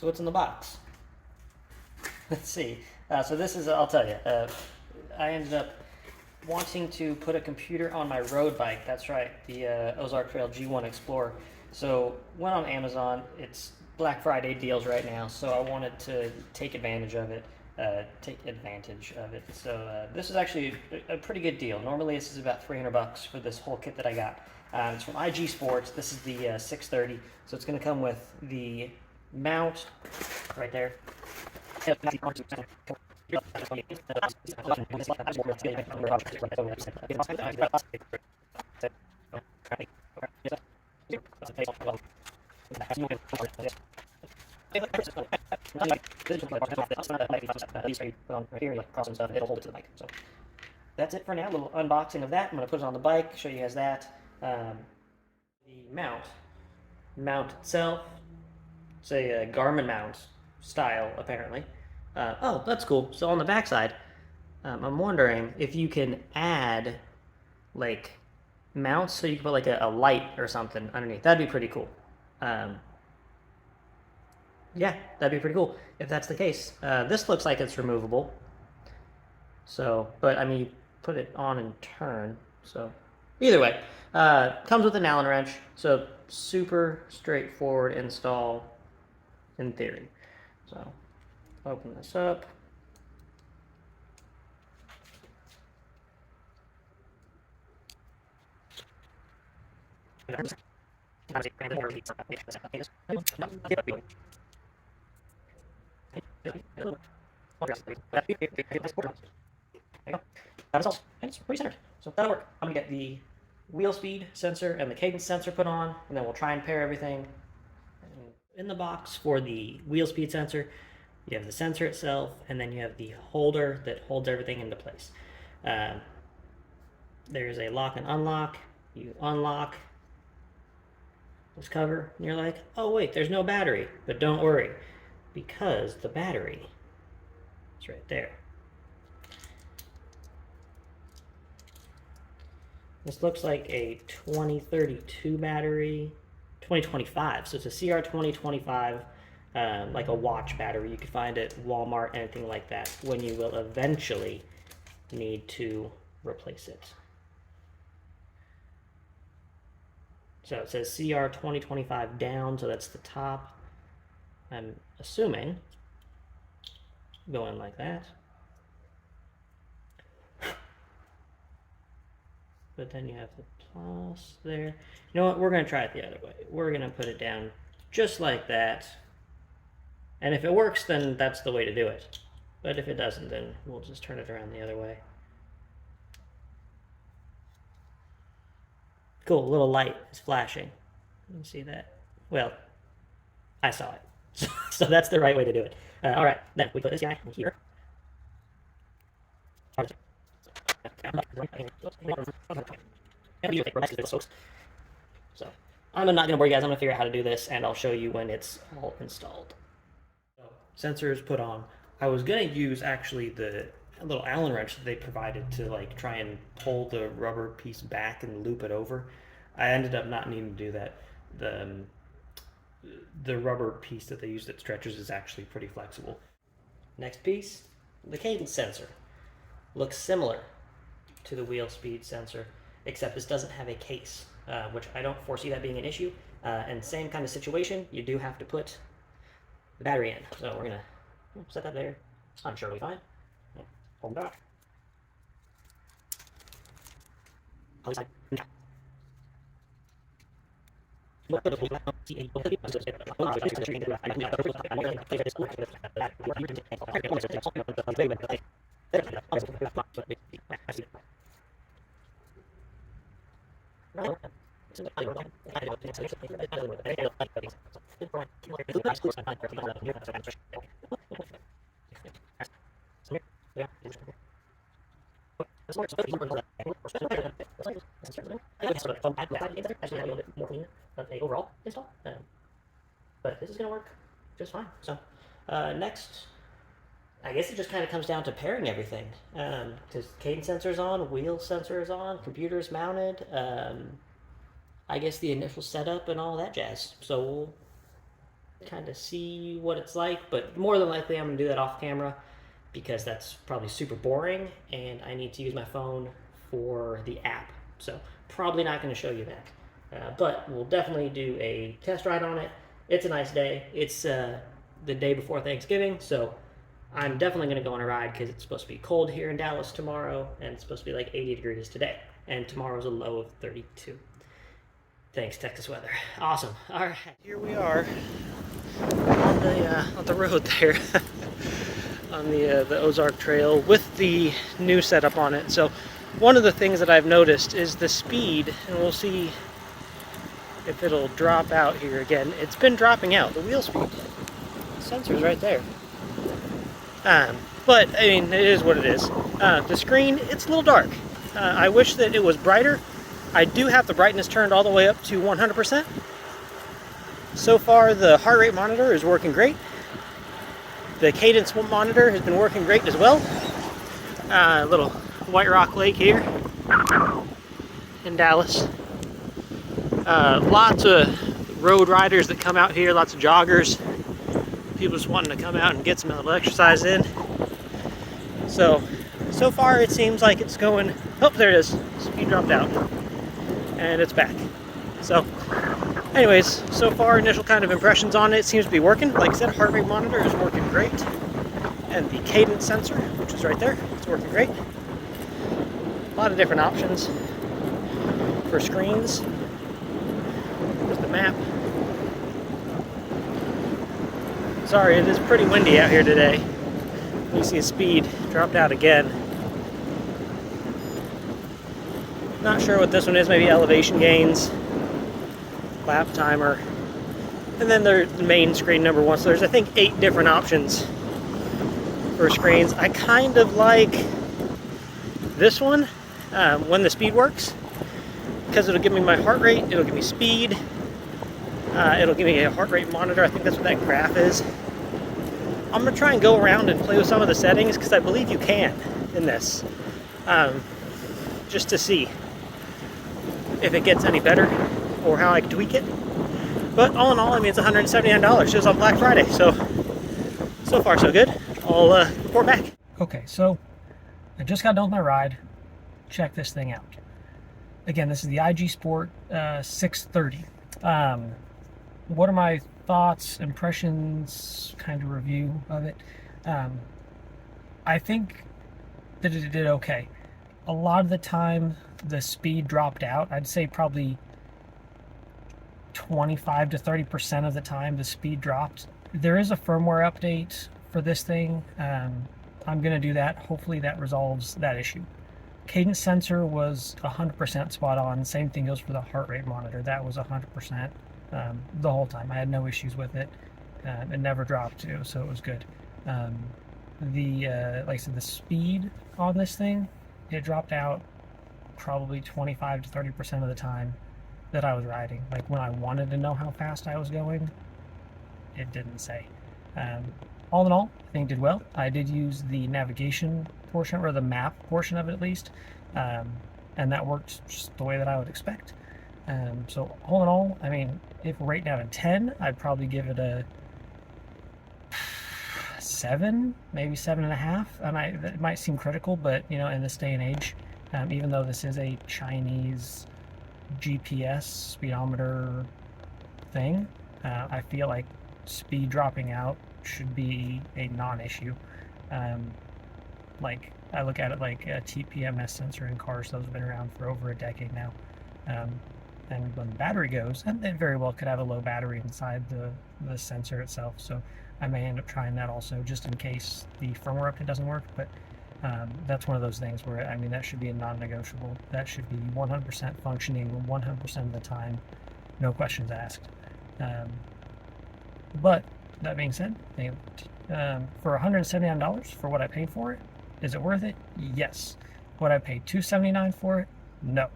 So what's in the box? Let's see. So this is, I'll tell you, I ended up wanting to put a computer on my road bike. That's right, the Ozark Trail G1 Explorer. So went on Amazon. It's Black Friday deals right now, so I wanted to take advantage of it. So this is actually a pretty good deal. Normally this is about $300 for this whole kit that I got. It's from IGPSport. This is the 630. So it's going to come with the mount right there. So that's it for now. A little unboxing of that. I'm going to put it on the bike, show you guys that. The mount itself, it's a Garmin mount style apparently. Oh, that's cool. So on the backside, I'm wondering if you can add like mounts, so you can put like a light or something underneath. That'd be pretty cool. Yeah, that'd be pretty cool if that's the case. This looks like it's removable. So, but I mean, you put it on and turn. So, either way, comes with an Allen wrench. So, super straightforward install in theory. So, open this up. That's all. And it's pretty centered. So that'll work. I'm gonna get the wheel speed sensor and the cadence sensor put on, and then we'll try and pair everything. In the box for the wheel speed sensor, you have the sensor itself, and then you have the holder that holds everything into place. There's a lock and unlock. You unlock this cover, and you're like, oh wait, there's no battery. But don't worry, because the battery is right there. This looks like a 2032 battery, 2025. So it's a CR 2025, like a watch battery. You could find at Walmart, anything like that, when you will eventually need to replace it. So it says CR 2025 down, so that's the top. I'm assuming going like that. But then you have the plus there. You know what? We're going to try it the other way. We're going to put it down just like that. And if it works, then that's the way to do it. But if it doesn't, then we'll just turn it around the other way. Cool, a little light is flashing. You can see that. Well, I saw it. So that's the right way to do it. All right, then we put this guy here. So I'm not going to bore you guys. I'm going to figure out how to do this, and I'll show you when it's all installed. So, sensors put on. I was going to use actually the little Allen wrench that they provided to like try and pull the rubber piece back and loop it over. I ended up not needing to do that. The rubber piece that they used at stretchers is actually pretty flexible. Next piece, the cadence sensor. Looks similar to the wheel speed sensor, except this doesn't have a case, which I don't foresee that being an issue. And same kind of situation, you do have to put the battery in. So we're gonna set that there. I'm sure it'll be fine. Hold back. Overall install, but this is going to work just fine. So next, I guess it just kind of comes down to pairing everything. Because cadence sensor's on, wheel sensor is on, computer's mounted. I guess the initial setup and all that jazz. So we'll kind of see what it's like, but more than likely I'm going to do that off camera because that's probably super boring and I need to use my phone for the app. So probably not going to show you that. But we'll definitely do a test ride on it. It's a nice day. It's the day before Thanksgiving, so I'm definitely going to go on a ride because it's supposed to be cold here in Dallas tomorrow, and it's supposed to be like 80 degrees today. And tomorrow's a low of 32. Thanks, Texas weather. Awesome. All right, here we are on the road there, on the Ozark Trail with the new setup on it. So one of the things that I've noticed is the speed, and we'll see if it'll drop out here again. It's been dropping out, the wheel speed. The sensor's right there. But, I mean, it is what it is. The screen, it's a little dark. I wish that it was brighter. I do have the brightness turned all the way up to 100%. So far, the heart rate monitor is working great. The cadence monitor has been working great as well. Little White Rock Lake here in Dallas. Lots of road riders that come out here, lots of joggers. People just wanting to come out and get some little exercise in. So far it seems like it's going, oh, there it is. Speed dropped out. And it's back. So, anyways, so far initial kind of impressions on it seems to be working. Like I said, heart rate monitor is working great. And the cadence sensor, which is right there, it's working great. A lot of different options for screens. There's the map. Sorry, it is pretty windy out here today. You see a speed dropped out again. Not sure what this one is, maybe elevation gains, lap timer, and then the main screen number one. So there's, I think, 8 different options for screens. I kind of like this one when the speed works, because it'll give me my heart rate, it'll give me speed, it'll give me a heart rate monitor. I think that's what that graph is. I'm going to try and go around and play with some of the settings, because I believe you can in this, just to see if it gets any better or how I can tweak it. But all in all, I mean, it's $179 just on Black Friday, so far so good. I'll report back. Okay, so I just got done with my ride. Check this thing out. Again, this is the IGPSport 630. What are my thoughts, impressions, kind of review of it? I think that it did okay. A lot of the time, the speed dropped out. I'd say probably 25 to 30% of the time the speed dropped. There is a firmware update for this thing. I'm going to do that. Hopefully that resolves that issue. Cadence sensor was 100% spot on. Same thing goes for the heart rate monitor. That was 100% the whole time. I had no issues with it. It never dropped too, so it was good. Like I said, the speed on this thing, it dropped out probably 25 to 30% of the time that I was riding. Like when I wanted to know how fast I was going, it didn't say. All in all, I think it did well. I did use the navigation portion, or the map portion of it at least, and that worked just the way that I would expect. So all in all, I mean, if we're rating out of 10, I'd probably give it a 7, maybe 7.5. And it might seem critical, but you know, in this day and age, even though this is a Chinese GPS speedometer thing, I feel like speed dropping out should be a non-issue. Like I look at it like a TPMS sensor in cars. Those have been around for over a decade now. And when the battery goes, and it very well could have a low battery inside the sensor itself, so I may end up trying that also, just in case the firmware update doesn't work. But that's one of those things where, I mean, that should be a non-negotiable. That should be 100% functioning 100% of the time, no questions asked. But that being said, for $179 for what I paid for it, is it worth it? Yes. Would I pay $279 for it? No.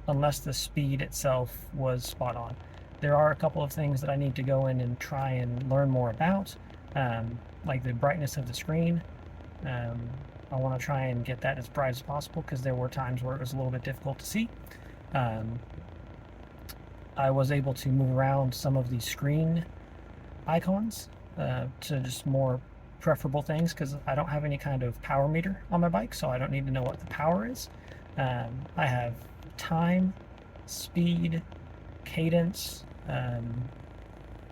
Unless the speed itself was spot on. There are a couple of things that I need to go in and try and learn more about, like the brightness of the screen. I want to try and get that as bright as possible, because there were times where it was a little bit difficult to see. I was able to move around some of the screen icons to just more preferable things, because I don't have any kind of power meter on my bike, so I don't need to know what the power is. I have time, speed, cadence,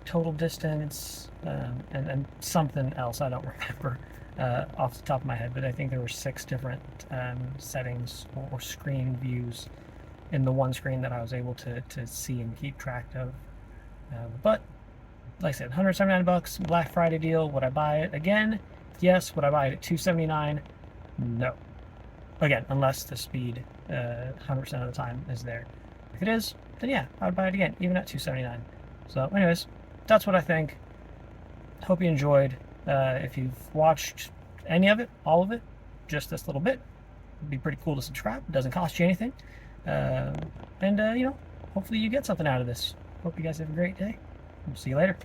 total distance, and something else I don't remember off the top of my head, but I think there were 6 different settings or screen views in the one screen that I was able to see and keep track of. But like I said, 179 bucks, Black Friday deal. Would I buy it again? Yes. Would I buy it at 279? No. Again, unless the speed 100% of the time is there. If it is, then yeah, I would buy it again, even at 279. So anyways, that's what I think. Hope you enjoyed. If you've watched any of it, all of it, just this little bit, it'd be pretty cool to subscribe. It doesn't cost you anything. And you know, hopefully you get something out of this. Hope you guys have a great day. See you later.